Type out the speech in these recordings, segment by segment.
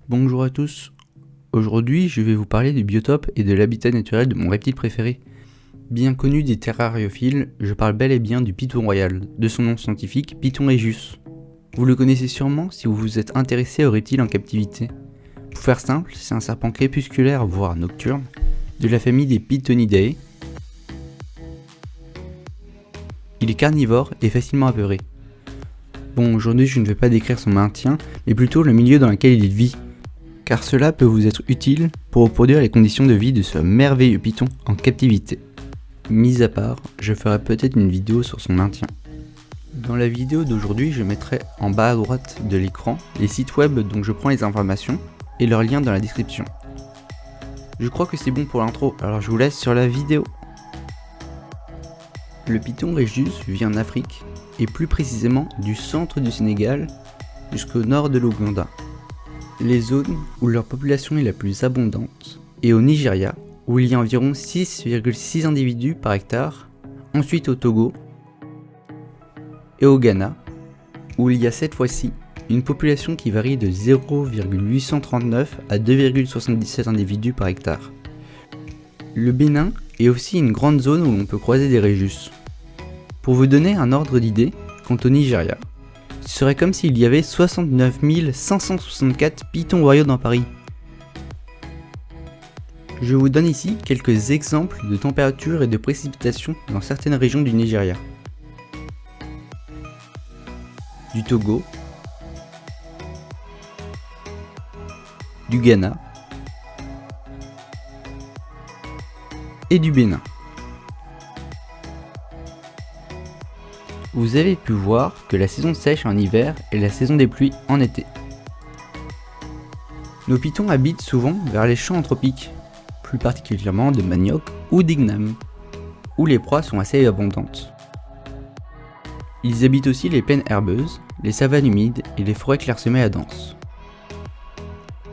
Bonjour à tous, aujourd'hui je vais vous parler du biotope et de l'habitat naturel de mon reptile préféré. Bien connu des terrariophiles, je parle bel et bien du python royal, de son nom scientifique Python regius. Vous le connaissez sûrement si vous vous êtes intéressé aux reptiles en captivité. Pour faire simple, c'est un serpent crépusculaire voire nocturne, de la famille des Pythonidae. Il est carnivore et facilement apeuré. Bon, aujourd'hui je ne vais pas décrire son maintien, mais plutôt le milieu dans lequel il vit, car cela peut vous être utile pour reproduire les conditions de vie de ce merveilleux python en captivité. Mis à part, je ferai peut-être une vidéo sur son maintien. Dans la vidéo d'aujourd'hui, je mettrai en bas à droite de l'écran les sites web dont je prends les informations et leurs liens dans la description. Je crois que c'est bon pour l'intro, alors je vous laisse sur la vidéo. Le python regius vit en Afrique, et plus précisément du centre du Sénégal jusqu'au nord de l'Ouganda. Les zones où leur population est la plus abondante est au Nigeria, où il y a environ 6,6 individus par hectare, ensuite au Togo, et au Ghana, où il y a cette fois-ci une population qui varie de 0,839 à 2,77 individus par hectare. Le Bénin est aussi une grande zone où l'on peut croiser des regius. Pour vous donner un ordre d'idée, quant au Nigeria, ce serait comme s'il y avait 69 564 pythons royaux dans Paris. Je vous donne ici quelques exemples de température et de précipitations dans certaines régions du Nigeria. Du Togo, du Ghana et du Bénin. Vous avez pu voir que la saison sèche en hiver et la saison des pluies en été. Nos pythons habitent souvent vers les champs anthropiques, plus particulièrement de manioc ou d'igname, où les proies sont assez abondantes. Ils habitent aussi les plaines herbeuses, les savanes humides et les forêts clairsemées à denses.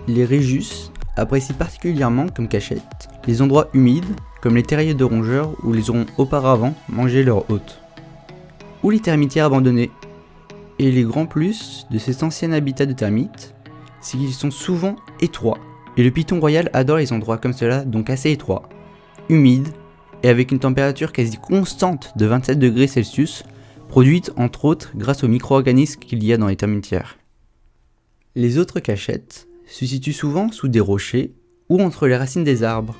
Les regius apprécient particulièrement comme cachette les endroits humides comme les terriers de rongeurs où ils auront auparavant mangé leur hôte, ou les termitières abandonnées. Et les grands plus de ces anciens habitats de termites, c'est qu'ils sont souvent étroits, et le python royal adore les endroits comme cela, donc assez étroits, humides, et avec une température quasi constante de 27 degrés Celsius, produite entre autres grâce aux micro-organismes qu'il y a dans les termitières. Les autres cachettes se situent souvent sous des rochers ou entre les racines des arbres.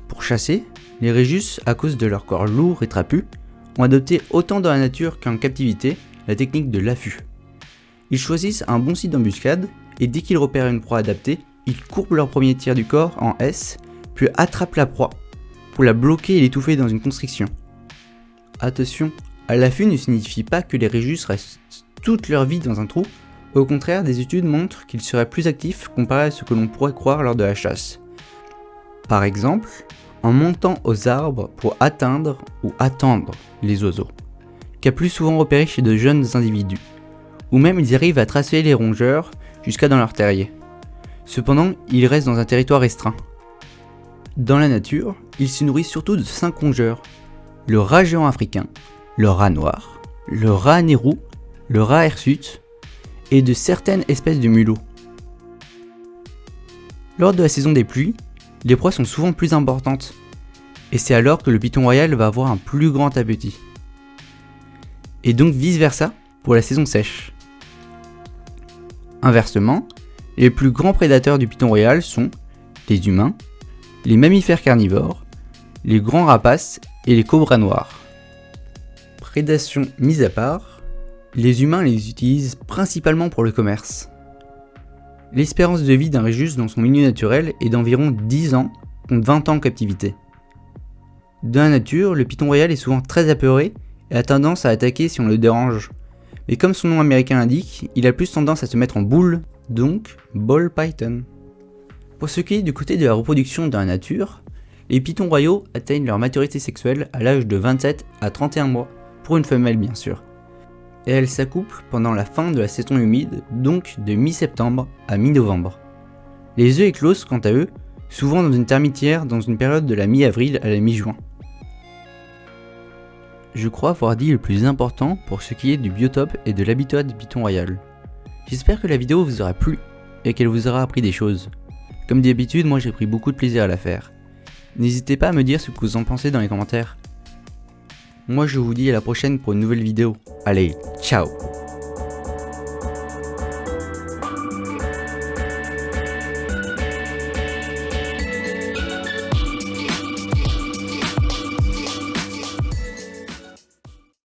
Pour chasser, les regius, à cause de leur corps lourd et trapu, ont adopté autant dans la nature qu'en captivité la technique de l'affût. Ils choisissent un bon site d'embuscade et dès qu'ils repèrent une proie adaptée, ils courbent leur premier tir du corps en S, puis attrapent la proie pour la bloquer et l'étouffer dans une constriction. Attention, à l'affût ne signifie pas que les regius restent toute leur vie dans un trou, au contraire des études montrent qu'ils seraient plus actifs comparé à ce que l'on pourrait croire lors de la chasse. Par exemple, en montant aux arbres pour atteindre ou attendre les oiseaux, qu'a plus souvent repéré chez de jeunes individus, ou même ils arrivent à tracer les rongeurs jusqu'à dans leur terrier. Cependant, ils restent dans un territoire restreint. Dans la nature, ils se nourrissent surtout de 5 rongeurs, le rat géant africain, le rat noir, le rat à nez roux, le rat hirsute, et de certaines espèces de mulots. Lors de la saison des pluies, les proies sont souvent plus importantes, et c'est alors que le python royal va avoir un plus grand appétit. Et donc vice versa pour la saison sèche. Inversement, les plus grands prédateurs du python royal sont les humains, les mammifères carnivores, les grands rapaces et les cobras noirs. Prédation mise à part, les humains les utilisent principalement pour le commerce. L'espérance de vie d'un regius dans son milieu naturel est d'environ 10 ans, contre 20 ans en captivité. Dans la nature, le python royal est souvent très apeuré et a tendance à attaquer si on le dérange. Mais comme son nom américain l'indique, il a plus tendance à se mettre en boule, donc ball python. Pour ce qui est du côté de la reproduction dans la nature, les pythons royaux atteignent leur maturité sexuelle à l'âge de 27 à 31 mois, pour une femelle bien sûr. Et elles s'accouplent pendant la fin de la saison humide, donc de mi-septembre à mi-novembre. Les œufs éclosent quant à eux, souvent dans une termitière dans une période de la mi-avril à la mi-juin. Je crois avoir dit le plus important pour ce qui est du biotope et de l'habitat du python royal. J'espère que la vidéo vous aura plu. et qu'elle vous aura appris des choses. Comme d'habitude, moi j'ai pris beaucoup de plaisir à la faire. N'hésitez pas à me dire ce que vous en pensez dans les commentaires. Moi je vous dis à la prochaine pour une nouvelle vidéo. Allez, ciao!